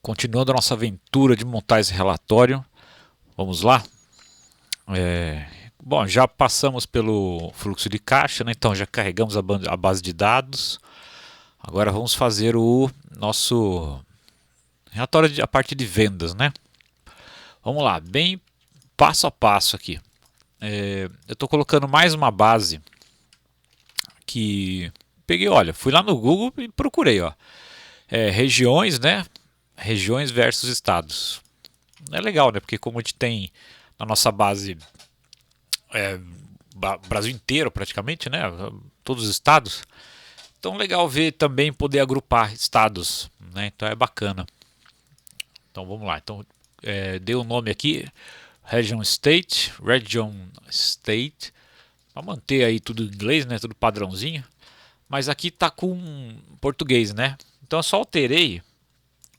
Continuando a nossa aventura de montar esse relatório, vamos lá. Bom, já passamos pelo fluxo de caixa, né? Então já carregamos a base de dados. Agora vamos fazer o nosso relatório a parte de vendas, né? Vamos lá, bem passo a passo aqui. Eu estou colocando mais uma base que peguei, olha, fui lá no Google e procurei, ó, regiões, né? Regiões versus estados. É legal, né? Porque como a gente tem na nossa base Brasil inteiro praticamente, né? Todos os estados. Então legal ver também poder agrupar estados, né? Então é bacana. Então vamos lá. Então dei o nome aqui, Region State, para manter aí tudo em inglês, né? Tudo padrãozinho. Mas aqui tá com português, né? Então eu só alterei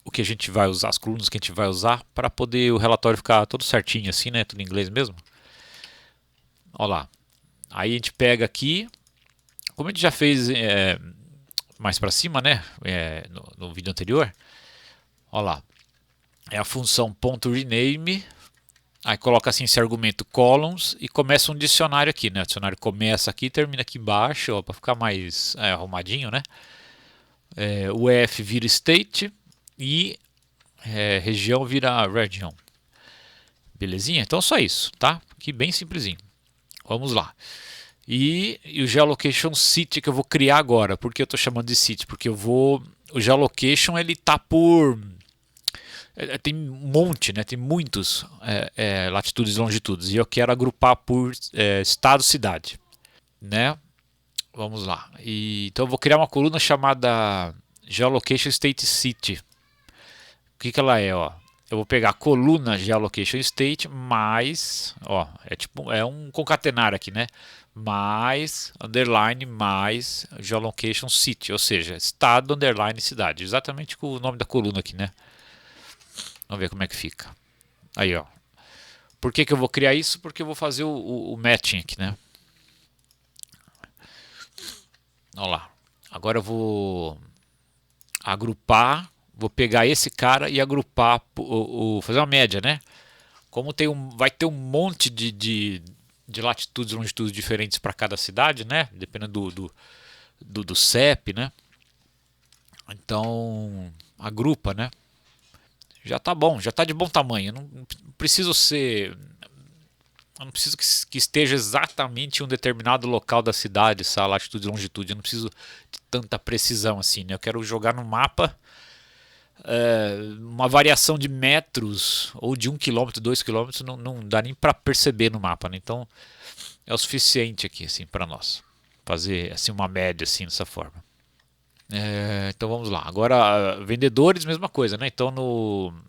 o que a gente vai usar, as colunas que a gente vai usar para poder o relatório ficar todo certinho assim, né? Tudo em inglês mesmo. Olha lá. Aí a gente pega aqui, como a gente já fez mais para cima, né? No vídeo anterior. Olha lá. É a função .rename. Aí coloca assim esse argumento columns e começa um dicionário aqui, né? O dicionário começa aqui e termina aqui embaixo, para ficar mais arrumadinho, né? O F vira state e região vira region. Belezinha? Então só isso, tá? Aqui bem simplesinho. Vamos lá. E o geolocation city que eu vou criar agora. Por que eu estou chamando de city? Porque eu vou. O geolocation ele tá por. Tem um monte, né? Tem muitos latitudes e longitudes. E eu quero agrupar por estado, cidade. Né? Vamos lá. Então eu vou criar uma coluna chamada Geolocation State City. O que ela é? Ó? Eu vou pegar a coluna Geolocation State mais, ó, é um concatenar aqui, né? Mais underline mais Geolocation City, ou seja, estado underline cidade, exatamente com o nome da coluna aqui, né? Vamos ver como é que fica. Aí, ó. Por que eu vou criar isso? Porque eu vou fazer o matching aqui, né? Olha lá. Agora eu vou agrupar, vou pegar esse cara e agrupar, fazer uma média, né? Como vai ter um monte de latitudes e longitudes diferentes para cada cidade, né? Dependendo do CEP, né? Então, agrupa, né? Já tá bom, já tá de bom tamanho. Não preciso ser. Eu não preciso que esteja exatamente em um determinado local da cidade, essa latitude e longitude. Eu não preciso de tanta precisão assim, né? Eu quero jogar no mapa uma variação de metros ou de 1 km, 2 km não dá nem para perceber no mapa, né? Então é o suficiente aqui assim para nós fazer assim uma média assim dessa forma. Então vamos lá. Agora vendedores, mesma coisa, né? Então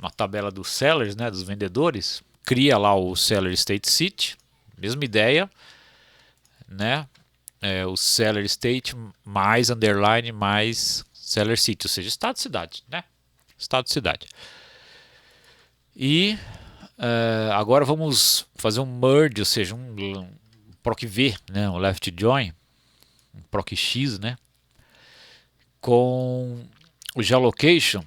na tabela dos sellers, né, dos vendedores, cria lá o seller state city, mesma ideia, né? O seller state mais underline mais seller city, ou seja, estado e cidade, né? Estado e cidade. E agora vamos fazer um merge, ou seja, um proc v, né, um left join, um proc x, né, com o geolocation.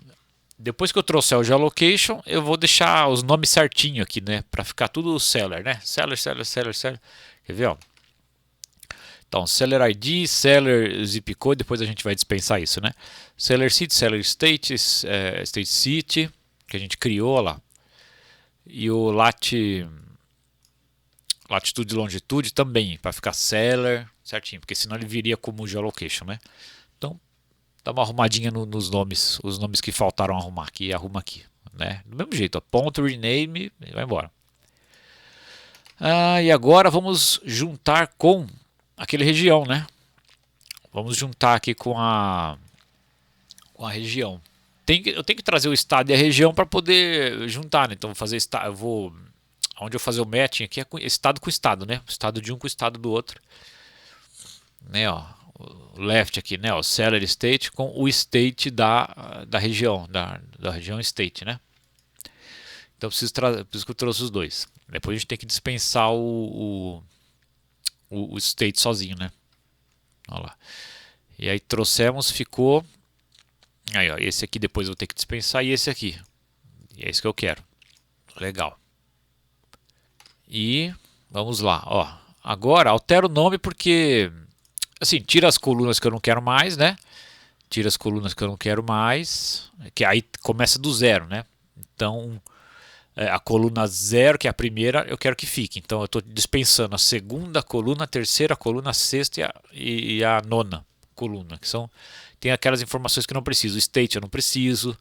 Depois que eu trouxer o geolocation, eu vou deixar os nomes certinho aqui, né, para ficar tudo seller, né, seller. Quer ver, ó? Então, seller ID, seller zip code, depois a gente vai dispensar isso, né? Seller city, seller state, state city, que a gente criou lá. E o latitude e longitude também, para ficar seller certinho, porque senão ele viria como geolocation, né? Então, dá uma arrumadinha nos nomes, os nomes que faltaram arrumar aqui, arruma aqui, né? Do mesmo jeito, ó, ponto rename e vai embora. E agora vamos juntar com aquele região, né? Vamos juntar aqui com a região. Eu tenho que trazer o estado e a região para poder juntar, né? Então vou fazer onde eu fazer o matching aqui é estado com estado, né? Estado de um com o estado do outro, né? Ó, o left aqui, né? O seller state com o state da região, da região state, né? Então por isso que eu trouxe os dois. Depois a gente tem que dispensar o state sozinho, né? Olha lá. E aí trouxemos, ficou. Aí, ó, esse aqui depois eu vou ter que dispensar e esse aqui. E é isso que eu quero. Legal. E vamos lá, ó. Agora altera o nome porque assim, tira as colunas que eu não quero mais, né? Tira as colunas que eu não quero mais, que aí começa do zero, né? Então, a coluna zero, que é a primeira, eu quero que fique. Então, eu estou dispensando a segunda coluna, a terceira coluna, a sexta e a nona coluna, que são tem aquelas informações que eu não preciso. O state eu não preciso.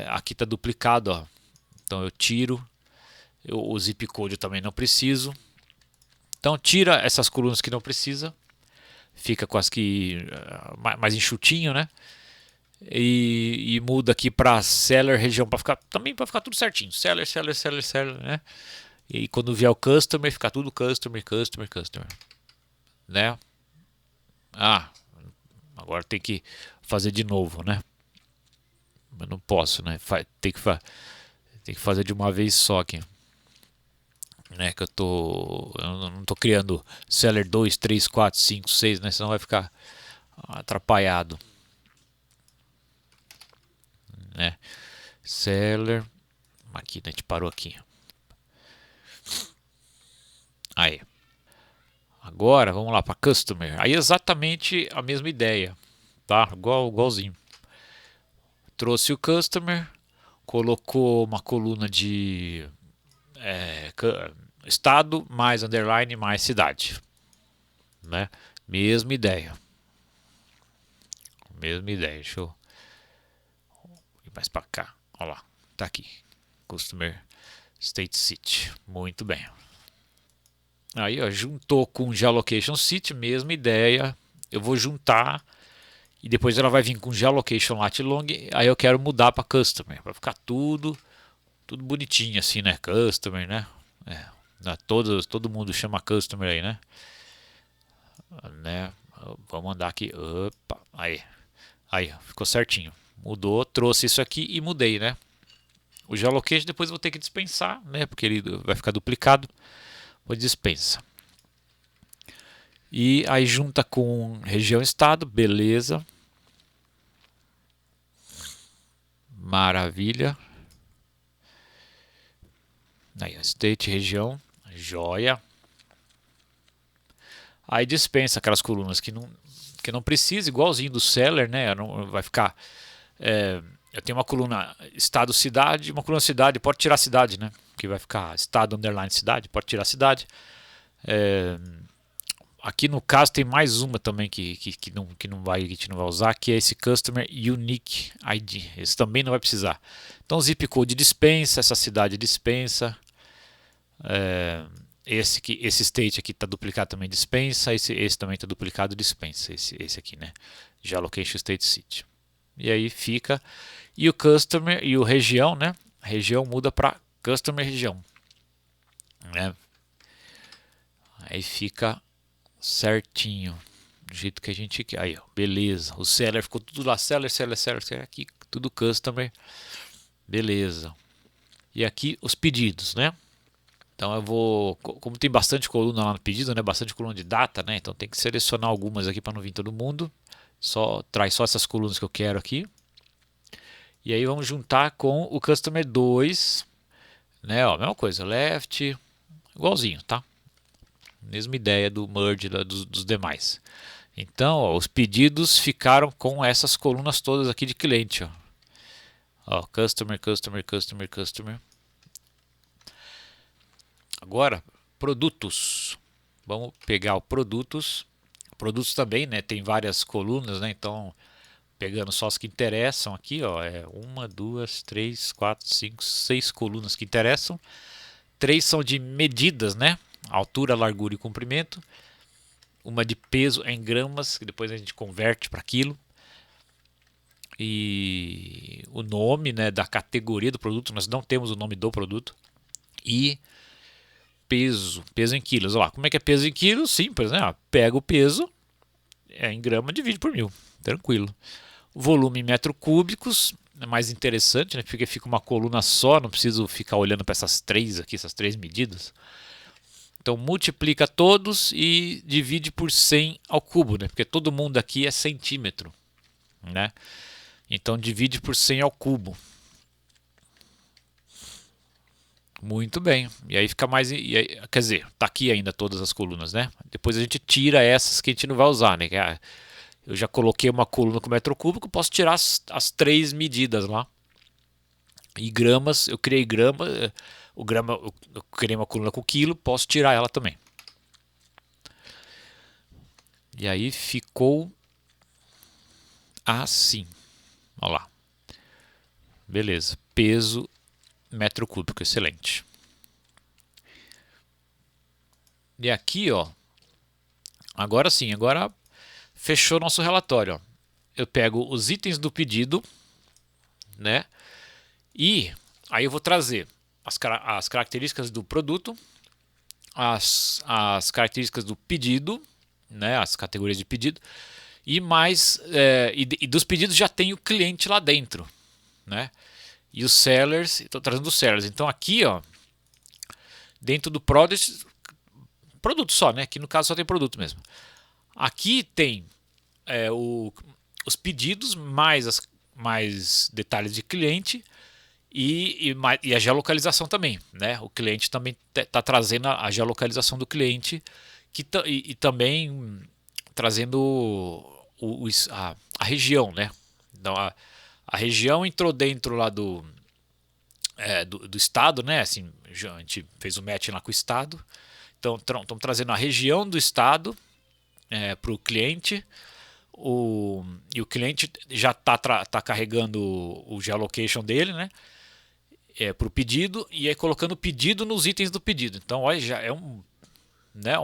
Aqui está duplicado, ó. Então eu tiro. O zip code eu também não preciso. Então tira essas colunas que não precisa. Fica com as que mais enxutinho, né? E muda aqui para seller região para ficar também para ficar tudo certinho. Seller, seller, seller, seller, né? E quando vier o customer, ficar tudo customer, customer, customer, né? Ah, agora tem que fazer de novo, né? Mas não posso, né? Tem que fazer de uma vez só aqui. Né, que eu não tô criando seller 2 3 4 5 6, né? Senão vai ficar atrapalhado, né? Seller, aqui, né? A gente parou aqui. Aí. Agora vamos lá para customer. Aí exatamente a mesma ideia, tá? Igualzinho. Trouxe o customer, colocou uma coluna de estado mais underline mais cidade, né? Mesma ideia. Mesma ideia. Deixa eu ir mais para cá. Olha lá, tá aqui. Customer State City. Muito bem. Aí, ó, juntou com Geolocation City, mesma ideia. Eu vou juntar e depois ela vai vir com Geolocation Lat Long. Aí eu quero mudar para Customer, para ficar tudo bonitinho assim, né? Customer, né? Todo mundo chama Customer aí, né? Vamos andar aqui. Opa, aí, ficou certinho. Mudou, trouxe isso aqui e mudei, né? O Geolocation depois eu vou ter que dispensar, né? Porque ele vai ficar duplicado. Vou dispensa. E aí junta com região estado, beleza. Maravilha. Aí, state, região, joia. Aí dispensa aquelas colunas que não precisa, igualzinho do seller, né? Não, vai ficar. Eu tenho uma coluna estado, cidade, uma coluna cidade, pode tirar cidade, né? Que vai ficar estado underline cidade, pode tirar cidade. Aqui no caso tem mais uma também que a gente não vai usar, que é esse Customer Unique ID. Esse também não vai precisar. Então zip code dispensa, essa cidade dispensa. Esse state aqui está duplicado também dispensa. Esse também está duplicado dispensa. Esse aqui, né? Já location state city. E aí fica. E o customer e o região, né? Região muda para customer região, né? Aí fica certinho, do jeito que a gente quer. Aí, ó, beleza. O seller ficou tudo lá, seller, aqui tudo customer. Beleza. E aqui os pedidos, né? Então eu vou, como tem bastante coluna lá no pedido, né? Bastante coluna de data, né? Então tem que selecionar algumas aqui para não vir todo mundo. Traz só essas colunas que eu quero aqui. E aí vamos juntar com o customer 2, né? Ó, mesma coisa, left, igualzinho, tá? Mesma ideia do merge dos demais. Então, ó, os pedidos ficaram com essas colunas todas aqui de cliente. Ó, customer, customer, customer, customer. Agora, produtos. Vamos pegar o produtos. Produtos também, né? Tem várias colunas, né? Então, pegando só as que interessam aqui, ó, uma, duas, três, quatro, cinco, seis colunas que interessam. 3 são de medidas, né? Altura, largura e comprimento. Uma de peso em gramas, que depois a gente converte para quilo. E o nome, né, da categoria do produto, nós não temos o nome do produto. E peso em quilos. Olha lá, como é que é peso em quilos? Simples, né? Pega o peso em grama, divide por 1000. Tranquilo. Volume em metros cúbicos, é mais interessante, né? Porque fica uma coluna só, não preciso ficar olhando para essas três aqui, essas três medidas. Então multiplica todos e divide por 100 ao cubo, né? Porque todo mundo aqui é centímetro, né? Então divide por 100 ao cubo. Muito bem. E aí fica mais. Quer dizer, tá aqui ainda todas as colunas, né? Depois a gente tira essas que a gente não vai usar, né? Eu já coloquei uma coluna com metro cúbico, posso tirar as três medidas lá. E gramas, eu criei grama. Eu criei uma coluna com quilo, posso tirar ela também. E aí ficou assim. Olha lá. Beleza. Peso metro cúbico, excelente. E aqui, ó. Agora sim, agora fechou nosso relatório. Ó. Eu pego os itens do pedido, né? E aí eu vou trazer as características do produto, as características do pedido, né? As categorias de pedido. E mais e dos pedidos já tem o cliente lá dentro, né? E os sellers, estou trazendo os sellers. Então aqui, ó, dentro do produto só, né? Aqui no caso só tem produto mesmo. Aqui tem os pedidos mais detalhes de cliente e a geolocalização também, né? O cliente também está trazendo a geolocalização do cliente e também trazendo a região, né? Então a região entrou dentro lá do estado, né? Assim, a gente fez o match lá com o estado. Então estamos trazendo a região do estado para o cliente. E o cliente já tá carregando o geolocation dele, né? Para o pedido e aí colocando o pedido nos itens do pedido. Então, olha, já é um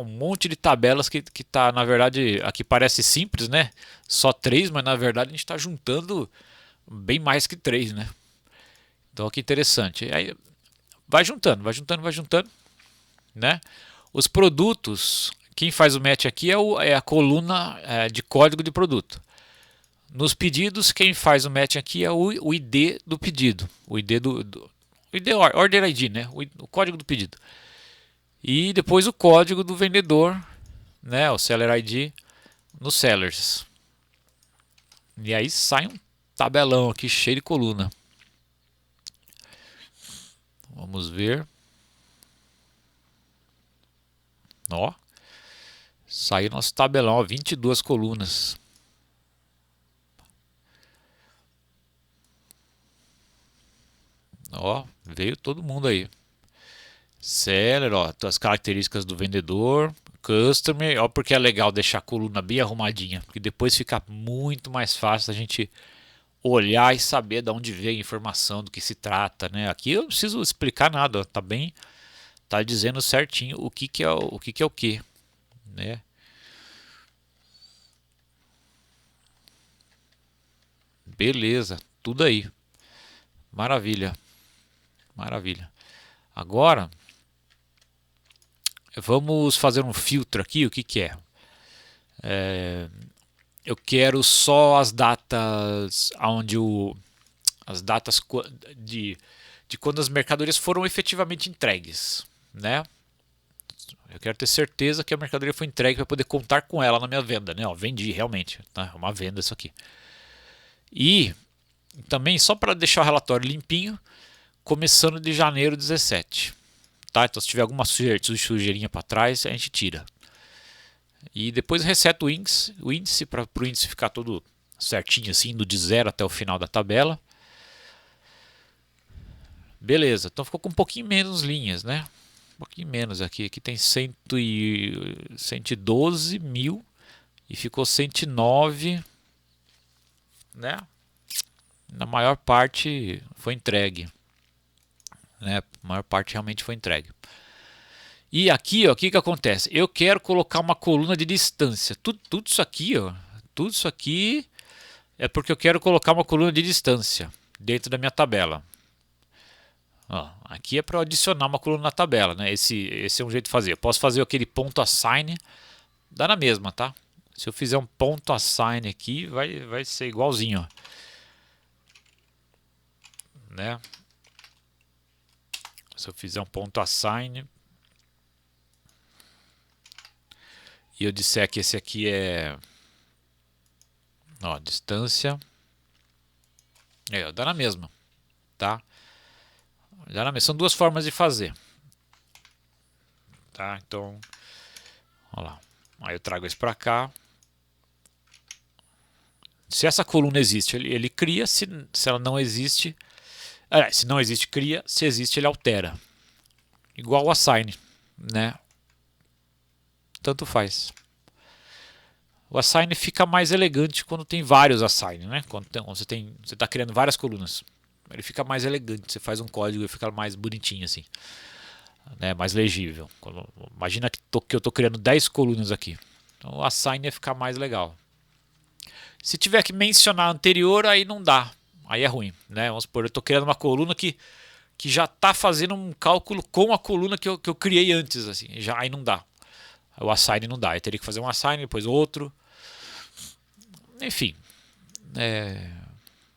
monte de tabelas que tá, na verdade, aqui parece simples, né? Só três, mas na verdade a gente está juntando bem mais que três, né? Então, que interessante. Aí vai juntando, né? Os produtos, quem faz o match aqui é a coluna de código de produto. Nos pedidos, quem faz o match aqui é o ID do pedido, o ID o ID Order ID, né? O código do pedido. E depois o código do vendedor, né? O Seller ID nos sellers. E aí sai um tabelão aqui cheio de coluna. Vamos ver. Ó, saiu nosso tabelão, ó, 22 colunas. Ó, veio todo mundo aí. Seller, ó, as características do vendedor, customer, ó, porque é legal deixar a coluna bem arrumadinha, porque depois fica muito mais fácil a gente olhar e saber de onde veio a informação, do que se trata, né? Aqui eu não preciso explicar nada, ó, tá dizendo certinho o que é o que, né? Beleza, tudo aí. Maravilha. Maravilha. Agora vamos fazer um filtro aqui, o que é? Eu quero só as datas onde as datas de quando as mercadorias foram efetivamente entregues, né? Eu quero ter certeza que a mercadoria foi entregue para poder contar com ela na minha venda, né? Ó, vendi realmente, tá? É uma venda isso aqui. E também só para deixar o relatório limpinho, começando de janeiro 17, tá? Então se tiver alguma sujeirinha para trás, a gente tira. E depois reseta o índice para o índice ficar todo certinho assim, indo de 0 até o final da tabela. Beleza, então ficou com um pouquinho menos linhas, né? Um pouquinho menos aqui. Aqui tem 112 mil e ficou 109, né? Na maior parte foi entregue, né? A maior parte realmente foi entregue. E aqui, ó, o que acontece? Eu quero colocar uma coluna de distância. Tudo isso aqui, ó, tudo isso aqui é porque eu quero colocar uma coluna de distância dentro da minha tabela. Ó, aqui é para adicionar uma coluna na tabela, né? Esse é um jeito de fazer. Eu posso fazer aquele ponto assign, dá na mesma, tá? Se eu fizer um ponto assign aqui, vai ser igualzinho, ó, né? Se eu fizer um ponto assign e eu disser que esse aqui é, ó, distância, dá na mesma, tá? São duas formas de fazer. Tá? Então, olha lá. Aí eu trago isso para cá. Se essa coluna existe, ele cria. Se ela não existe, se não existe, cria. Se existe, ele altera. Igual o assign, né? Tanto faz. O assign fica mais elegante quando tem vários assign, né? Quando você está criando várias colunas. Ele fica mais elegante. Você faz um código e fica mais bonitinho assim, né? Mais legível. Imagina que eu estou criando 10 colunas aqui. Então o assign ia ficar mais legal. Se tiver que mencionar anterior, aí não dá. Aí é ruim, né? Vamos supor, eu estou criando uma coluna que já está fazendo um cálculo com a coluna que eu criei antes, assim. Aí não dá. O assign não dá. Eu teria que fazer um assign, depois outro. Enfim.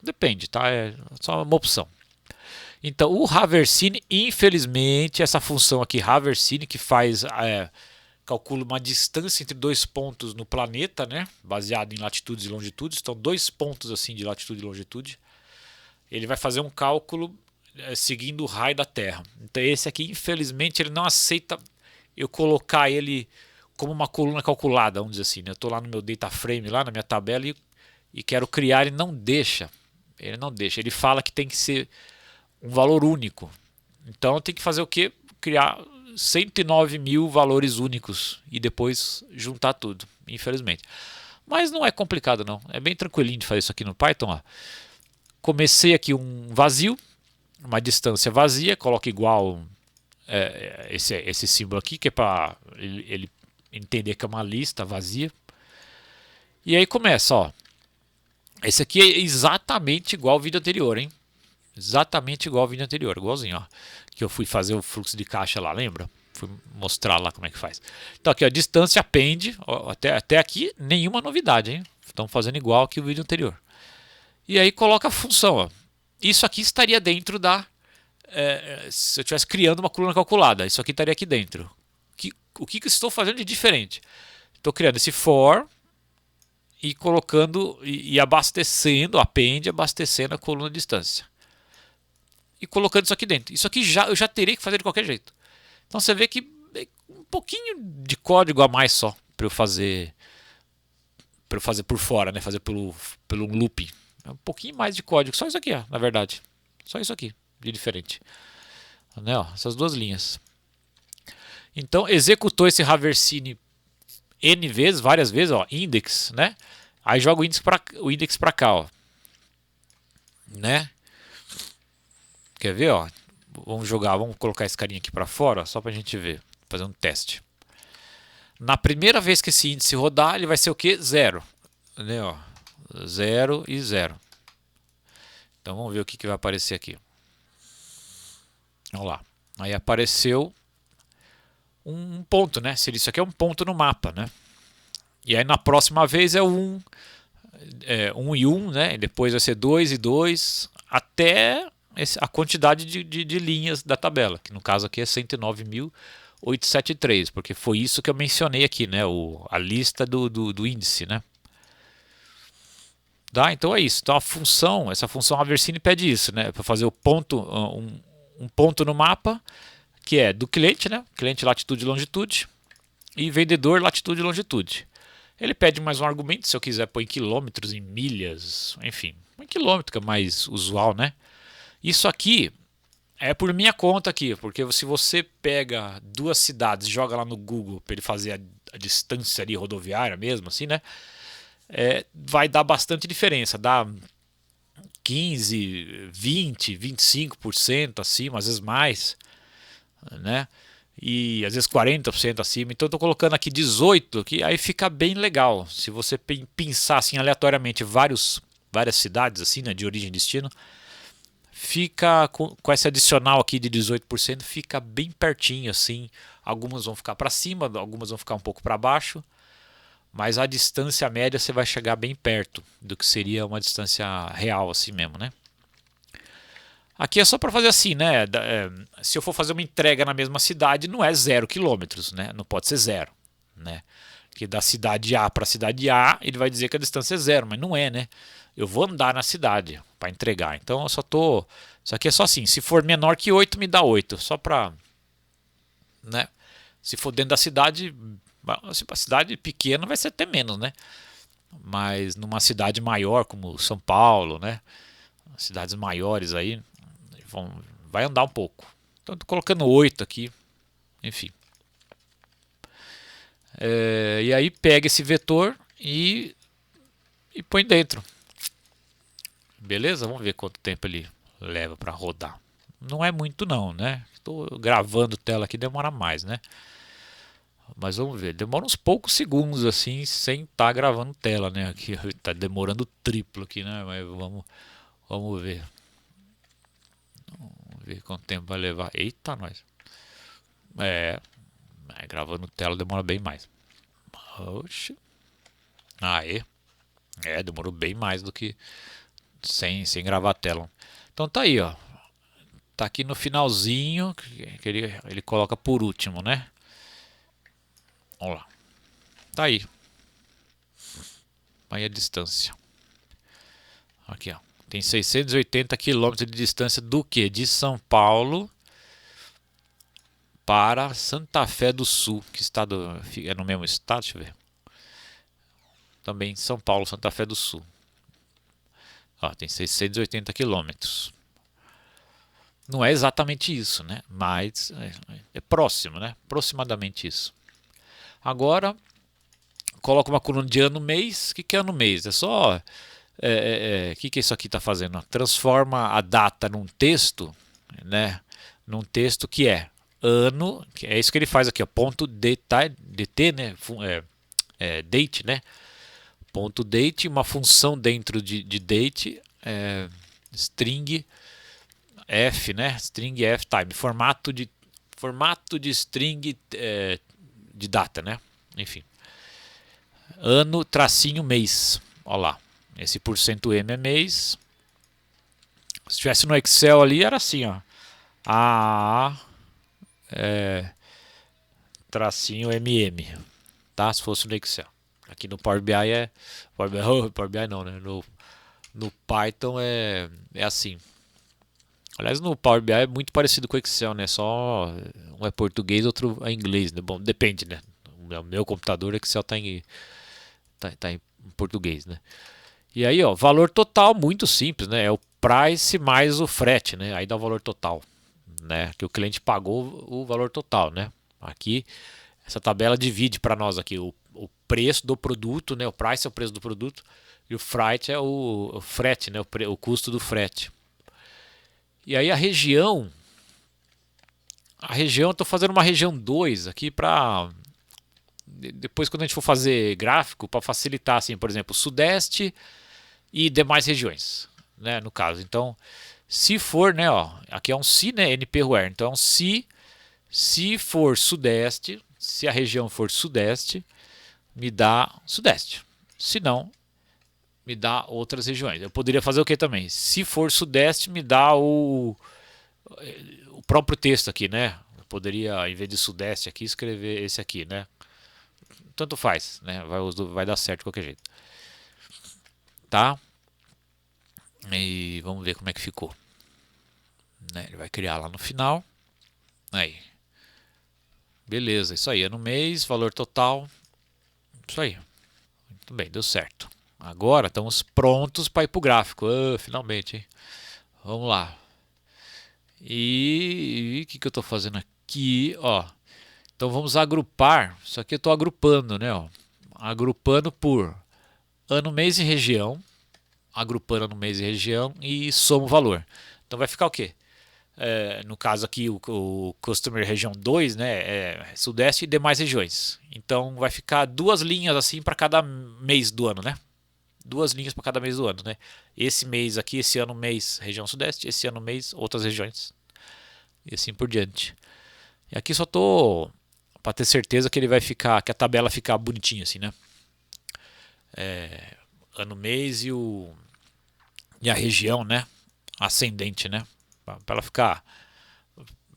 Depende, tá? É só uma opção. Então, o Haversine, infelizmente, essa função aqui, Haversine, que calcula uma distância entre dois pontos no planeta, né? Baseado em latitudes e longitudes. Então, dois pontos assim de latitude e longitude. Ele vai fazer um cálculo seguindo o raio da Terra. Então, esse aqui, infelizmente, ele não aceita eu colocar ele como uma coluna calculada, vamos dizer assim. Né? Eu estou lá no meu data frame, lá na minha tabela, e quero criar, ele não deixa. Ele não deixa. Ele fala que tem que ser um valor único. Então, eu tenho que fazer o quê? Criar 109 mil valores únicos e depois juntar tudo, infelizmente. Mas não é complicado, não. É bem tranquilinho de fazer isso aqui no Python. Ó. Comecei aqui um vazio, uma distância vazia, coloco igual esse símbolo aqui, que é para ele entender que é uma lista vazia. E aí começa, ó. Esse aqui é exatamente igual ao vídeo anterior, hein? Exatamente igual ao vídeo anterior, igualzinho, ó. Que eu fui fazer o fluxo de caixa lá, lembra? Fui mostrar lá como é que faz. Então aqui, a distância append, ó, até aqui nenhuma novidade, hein? Estão fazendo igual que o vídeo anterior. E aí coloca a função, ó. Isso aqui estaria dentro da... se eu estivesse criando uma coluna calculada, isso aqui estaria aqui dentro. O que eu estou fazendo de diferente? Estou criando esse for e colocando e abastecendo, append, abastecendo a coluna de distância. E colocando isso aqui dentro. Isso aqui eu já teria que fazer de qualquer jeito. Então você vê que é um pouquinho de código a mais só para eu fazer por fora, né? Fazer pelo looping. É um pouquinho mais de código. Só isso aqui, ó, na verdade. Só isso aqui de diferente. Né, ó, essas duas linhas. Então executou esse Haversine N vezes, várias vezes, ó, index, né? Aí joga o index para cá, ó. Né? Quer ver, ó? Vamos colocar esse carinha aqui para fora, ó, só pra gente ver, fazer um teste. Na primeira vez que esse índice rodar, ele vai ser o quê? 0. Né, ó? 0 e 0. Então vamos ver o que vai aparecer aqui. Olha lá. Aí apareceu um ponto, né? Se isso aqui é um ponto no mapa, né? E aí na próxima vez é 1 e 1, né? E depois vai ser 2 e 2, até a quantidade de linhas da tabela, que no caso aqui é 109.873, porque foi isso que eu mencionei aqui, né? A lista do índice, né? Tá? Então é isso. Então essa função Haversine pede isso, né? Para fazer o ponto, um ponto no mapa, que é do cliente, né? Cliente latitude e longitude, e vendedor latitude e longitude. Ele pede mais um argumento, se eu quiser pôr em quilômetros, em milhas, enfim, em quilômetro que é mais usual, né? Isso aqui é por minha conta aqui, porque se você pega duas cidades e joga lá no Google para ele fazer a distância ali rodoviária mesmo, assim, né? Vai dar bastante diferença, dá 15, 20, 25% acima, às vezes mais, né? E às vezes 40% acima. Então eu estou colocando aqui 18, que aí fica bem legal. Se você pensar assim aleatoriamente várias cidades assim, né, de origem e destino, fica com esse adicional aqui de 18%, fica bem pertinho assim. Algumas vão ficar para cima, algumas vão ficar um pouco para baixo, mas a distância média você vai chegar bem perto do que seria uma distância real assim mesmo, né? Aqui é só para fazer assim, né? Se eu for fazer uma entrega na mesma cidade, não é 0 quilômetros, né? Não pode ser 0, né? Porque da cidade A para a cidade A, ele vai dizer que a distância é 0, mas não é, né? eu vou andar na cidade para entregar. Então eu só tô, isso aqui é só assim, se for menor que 8 me dá 8, só para, né? Se for dentro da cidade, se a cidade pequena vai ser até menos, né? Mas numa cidade maior como São Paulo, né? Cidades maiores aí vai andar um pouco. Então tô colocando 8 aqui, enfim. E aí pega esse vetor e põe dentro. Beleza? Vamos ver quanto tempo ele leva para rodar. Não é muito não, né? Estou gravando tela aqui, demora mais, né? Mas vamos ver, demora uns poucos segundos assim, sem estar gravando tela, né? Aqui está demorando triplo aqui, né? Mas vamos ver. Vamos ver quanto tempo vai levar. Eita, nós. Gravando tela demora bem mais. Oxe. Aê. Demorou bem mais do que sem gravar a tela. Então tá aí, ó. Tá aqui no finalzinho, que ele coloca por último, né? Vamos lá. Tá aí. Aí a distância. Aqui, ó. Tem 680 quilômetros de distância do que? De São Paulo para Santa Fé do Sul. Que estado é no mesmo estado? Deixa eu ver. Também São Paulo, Santa Fé do Sul. Ó, tem 680 quilômetros. Não é exatamente isso, né? Mas é próximo, né? Aproximadamente isso. Agora, coloca uma coluna de ano mês. O que é ano mês? É só... que isso aqui está fazendo? Transforma a data num texto, né? Num texto que é ano, que é isso que ele faz aqui, ó, ponto dt, né? Date, né? Ponto date, uma função dentro de date, string f, né? String f time, formato de string de data, né? Enfim, ano tracinho mês, olha lá, esse %m é mês. Se tivesse no Excel ali era assim, ó, tracinho mm, tá? Se fosse no Excel. Aqui no Power BI Power BI não, né? No Python é assim. Aliás, no Power BI é muito parecido com o Excel, né? Só um é português, outro é inglês, né? Bom, depende, né? O meu computador, o Excel tá em português, né? E aí, ó, valor total muito simples, né? É o price mais o frete, né? Aí dá o valor total, né? Que o cliente pagou o valor total, né? Aqui essa tabela divide para nós aqui o preço do produto, né? O price é o preço do produto e o freight é o frete, né? O custo do frete. E aí a região, eu estou fazendo uma região 2 aqui para depois quando a gente for fazer gráfico para facilitar, assim, por exemplo, Sudeste e demais regiões, né? No caso, então se for, né? Ó, aqui é um se, né? NP-where, então se for Sudeste, se a região for Sudeste, me dá Sudeste. Se não, me dá outras regiões. Eu poderia fazer o que também? Se for Sudeste, me dá o próprio texto aqui, né? Eu poderia, em vez de Sudeste aqui, escrever esse aqui, né? Tanto faz, né? Vai dar certo de qualquer jeito. Tá? E vamos ver como é que ficou. Né? Ele vai criar lá no final. Aí. Beleza, isso aí. Ano mês, valor total. Isso aí. Muito bem, deu certo. Agora estamos prontos para ir para o gráfico. Finalmente, hein? Vamos lá. E o que eu estou fazendo aqui? Ó, então vamos agrupar. Isso aqui eu estou agrupando, né? Ó, agrupando por ano, mês e região. Agrupando ano, mês e região e soma o valor. Então vai ficar o quê? No caso aqui o Customer Região 2, né, Sudeste e demais regiões. Então vai ficar duas linhas assim para cada mês do ano, né? Duas linhas para cada mês do ano, né? Esse mês aqui, esse ano mês região Sudeste, esse ano mês outras regiões. E assim por diante. E aqui só tô para ter certeza que ele vai ficar, que a tabela ficar bonitinha assim, né? Ano, mês e a região, né? Ascendente, né? Para ela ficar,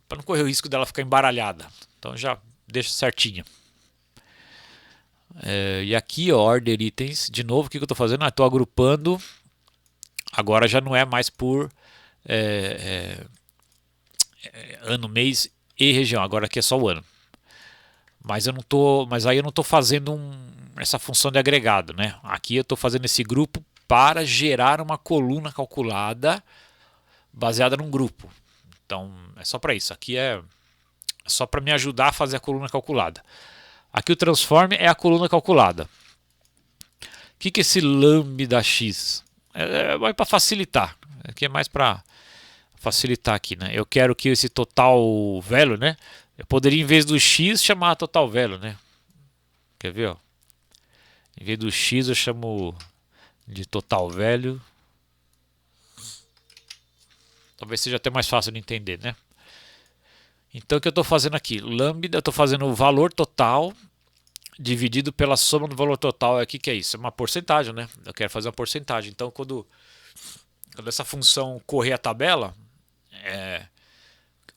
para não correr o risco dela ficar embaralhada. Então já deixa certinho. E aqui, ó, order itens, de novo, o que eu estou fazendo? Estou agrupando Agora já não é mais por ano, mês e região. Agora aqui é só o ano. Mas aí eu não estou fazendo essa função de agregado, né? Aqui eu estou fazendo esse grupo para gerar uma coluna calculada baseada num grupo. Então é só para isso. Aqui é só para me ajudar a fazer a coluna calculada. Aqui o transform é a coluna calculada. O que é esse lambda x? É para facilitar. Aqui é mais para facilitar aqui, né? Eu quero que esse total value, né? Eu poderia, em vez do x, chamar total value, né? Quer ver, ó? Em vez do x, eu chamo de total value. Talvez seja até mais fácil de entender, né? Então, o que eu estou fazendo aqui? Lambda, eu estou fazendo o valor total dividido pela soma do valor total. Aqui que é isso? É uma porcentagem, né? Eu quero fazer uma porcentagem. Então, quando essa função correr a tabela,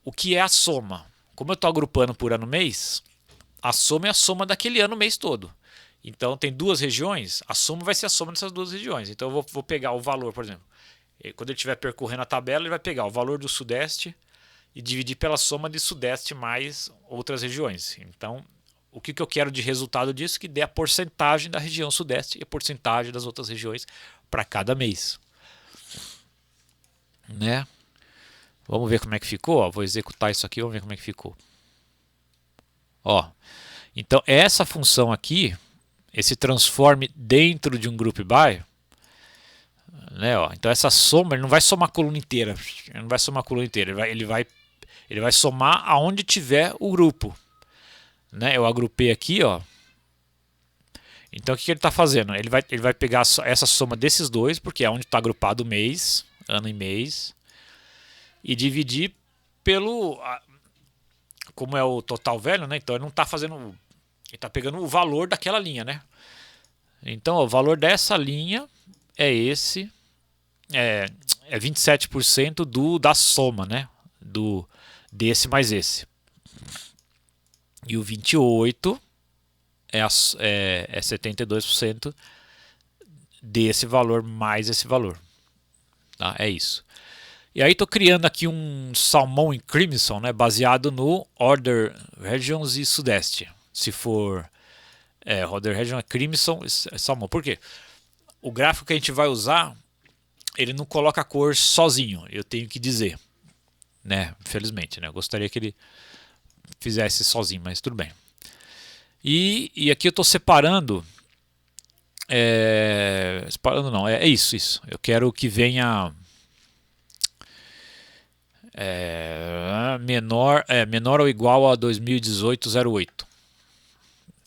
o que é a soma? Como eu estou agrupando por ano mês, a soma é a soma daquele ano mês todo. Então tem duas regiões, a soma vai ser a soma dessas duas regiões. Então eu vou pegar o valor, por exemplo. Quando ele estiver percorrendo a tabela, ele vai pegar o valor do Sudeste e dividir pela soma de Sudeste mais outras regiões. Então, o que eu quero de resultado disso? Que dê a porcentagem da região Sudeste e a porcentagem das outras regiões para cada mês. Né? Vamos ver como é que ficou. Ó, vou executar isso aqui, vamos ver como é que ficou. Ó, então essa função aqui, esse transform dentro de um group by, né, ó, então essa soma, ele não vai somar a coluna inteira, ele não vai somar a coluna inteira, ele vai somar aonde tiver o grupo, né? Eu agrupei aqui, ó. Então o que ele está fazendo? Ele vai pegar essa soma desses dois, porque é onde está agrupado o mês, ano e mês, e dividir pelo, como é o total velho, né? Então ele não está fazendo, ele está pegando o valor daquela linha, né? Então ó, o valor dessa linha é esse, é 27% da soma, né? Desse mais esse. E o 28 é 72% desse valor mais esse valor. Tá? É isso. E aí estou criando aqui um salmão em Crimson, né, baseado no Order Regions e Sudeste. Se for Order Region é Crimson, é salmão. Por quê? O gráfico que a gente vai usar, ele não coloca a cor sozinho, eu tenho que dizer. Né? Infelizmente, né? Eu gostaria que ele fizesse sozinho, mas tudo bem. E aqui eu estou separando. Separando não, é isso. Eu quero que venha menor ou igual a 2018-08.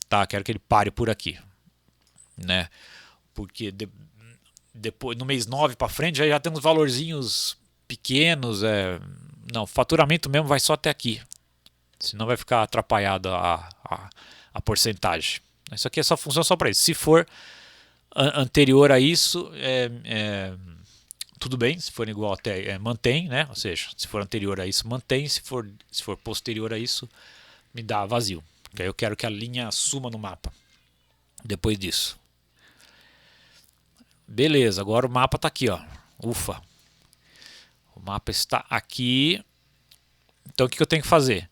Tá, quero que ele pare por aqui, né? Porque depois no mês 9 para frente já tem uns valorzinhos pequenos, não, faturamento mesmo vai só até aqui. Senão vai ficar atrapalhado a porcentagem. Isso aqui é só função só para isso. Se for anterior a isso, tudo bem. Se for igual até, mantém, né? Ou seja, se for anterior a isso, mantém. Se for posterior a isso, me dá vazio. Porque aí eu quero que a linha suma no mapa. Depois disso. Beleza, agora o mapa está aqui, ó. Ufa. O mapa está aqui. Então o que eu tenho que fazer?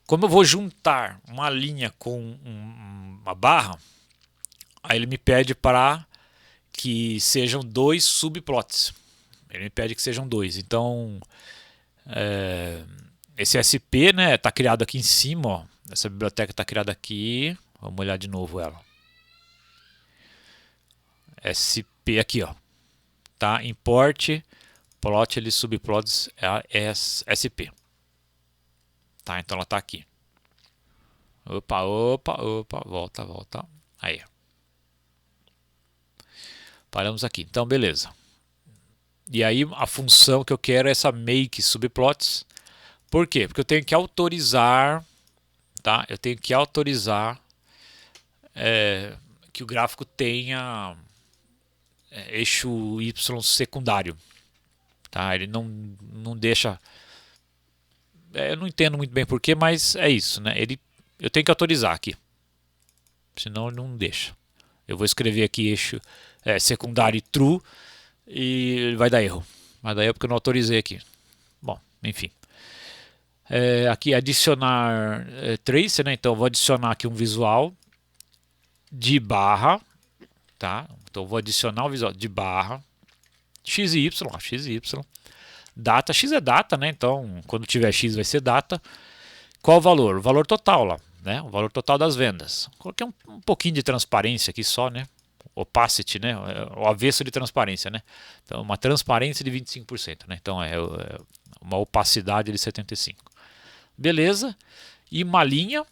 Como eu vou juntar uma linha com uma barra, aí ele me pede para que sejam dois subplots. Ele me pede que sejam dois. Então, esse SP, né, está criado aqui em cima. Ó. Essa biblioteca está criada aqui. Vamos olhar de novo ela. SP aqui, ó. Tá? Import plot ele subplots SP. Tá? Então ela está aqui. Opa, volta. Aí. Paramos aqui. Então, beleza. E aí a função que eu quero é essa make subplots. Por quê? Porque eu tenho que autorizar, tá? Eu tenho que autorizar que o gráfico tenha eixo Y secundário. Tá? Ele não deixa... eu não entendo muito bem porquê, mas é isso, né? Eu tenho que autorizar aqui. Senão ele não deixa. Eu vou escrever aqui eixo secundário true. e vai dar erro. Vai dar erro porque eu não autorizei aqui. Bom, enfim. Aqui adicionar trace, né? Então eu vou adicionar aqui um visual de barra, tá? Então eu vou adicionar um visual de barra XY, XY. Data, X é data, né? Então quando tiver X vai ser data. Qual o valor? O valor total lá, né? O valor total das vendas. Coloquei um pouquinho de transparência aqui só, né? Opacity, né? O avesso de transparência, né? Então uma transparência de 25%, né? Então é uma opacidade de 75%. Beleza? E uma linha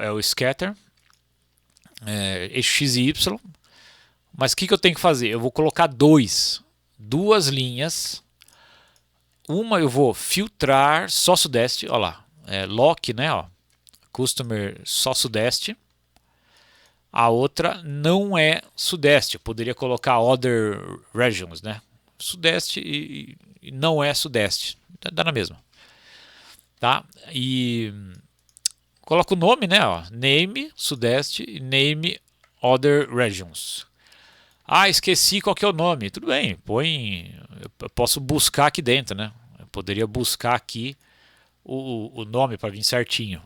é o scatter, eixo X e Y. Mas o que eu tenho que fazer? Eu vou colocar duas linhas. Uma eu vou filtrar só sudeste, olha lá, lock, né, ó, customer só sudeste. A outra não é sudeste, eu poderia colocar other regions, né, sudeste e não é sudeste, dá na mesma, tá? E coloco o nome, né, ó, name sudeste e name other regions. Ah, esqueci qual que é o nome. Tudo bem, põe. Eu posso buscar aqui dentro, né? Eu poderia buscar aqui o nome para vir certinho,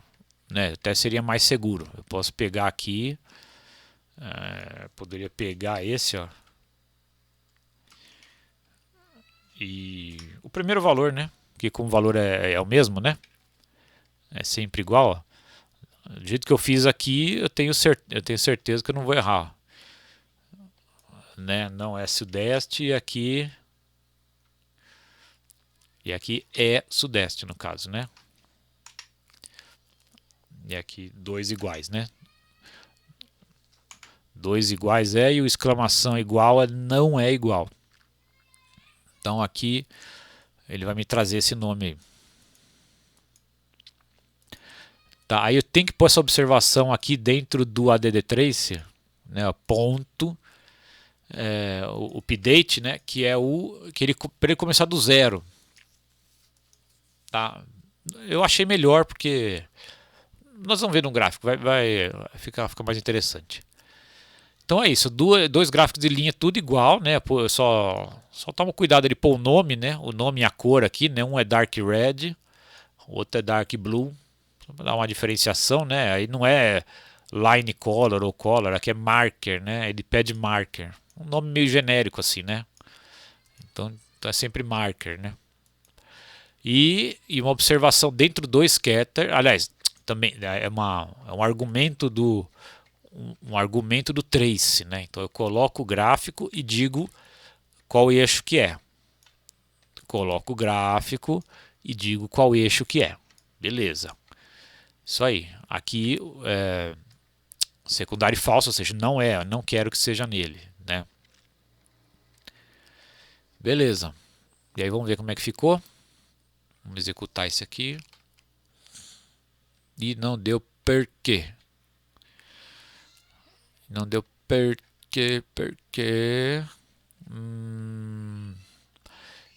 né? Até seria mais seguro. Eu posso pegar aqui, poderia pegar esse, ó, e o primeiro valor, né? Que como o valor é o mesmo, né? É sempre igual. Ó. Do jeito que eu fiz aqui, eu tenho certeza que eu não vou errar, né? Não é sudeste e aqui é sudeste no caso, né? E aqui dois iguais, né? Dois iguais e o exclamação igual não é igual. Então aqui ele vai me trazer esse nome aí. Tá, aí eu tenho que pôr essa observação aqui dentro do add trace, né? Ponto o update, né? Que é o que ele para ele começar do zero. Tá? Eu achei melhor porque nós vamos ver no gráfico, vai ficar mais interessante. Então é isso, dois gráficos de linha tudo igual, né? Só toma cuidado de pôr o nome, né? O nome e a cor aqui, né? Um é dark red, o outro é dark blue, para dar uma diferenciação, né? Aí não é line color ou color, aqui é marker, né? Ele pede marker, um nome meio genérico assim, né? Então é sempre marker, né? E uma observação dentro do scatter, aliás, também é um argumento um argumento do trace, né? Então eu coloco o gráfico e digo qual eixo que é. Coloco o gráfico e digo qual eixo que é. Beleza. Isso aí. Aqui secundário falso, ou seja, não quero que seja nele, né? Beleza. E aí vamos ver como é que ficou. Vamos executar isso aqui. E não deu por quê? Não deu porque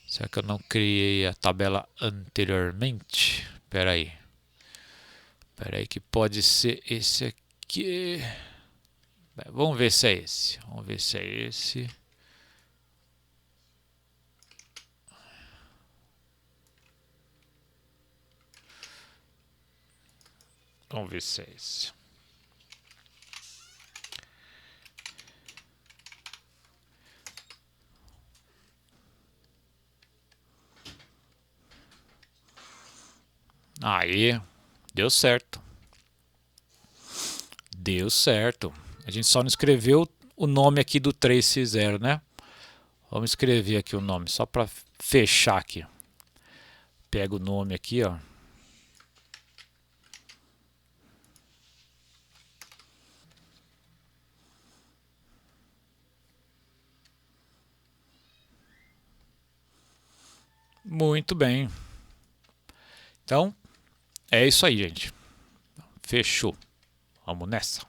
será que eu não criei a tabela anteriormente? Espera aí que pode ser esse aqui. Vamos ver se é esse. Vamos ver se é esse. Vamos ver se é esse. Aí, deu certo. Deu certo. A gente só não escreveu o nome aqui do 360, né? Vamos escrever aqui o nome, só para fechar aqui. Pega o nome aqui, ó. Muito bem. Então, é isso aí, gente. Fechou. Vamos nessa.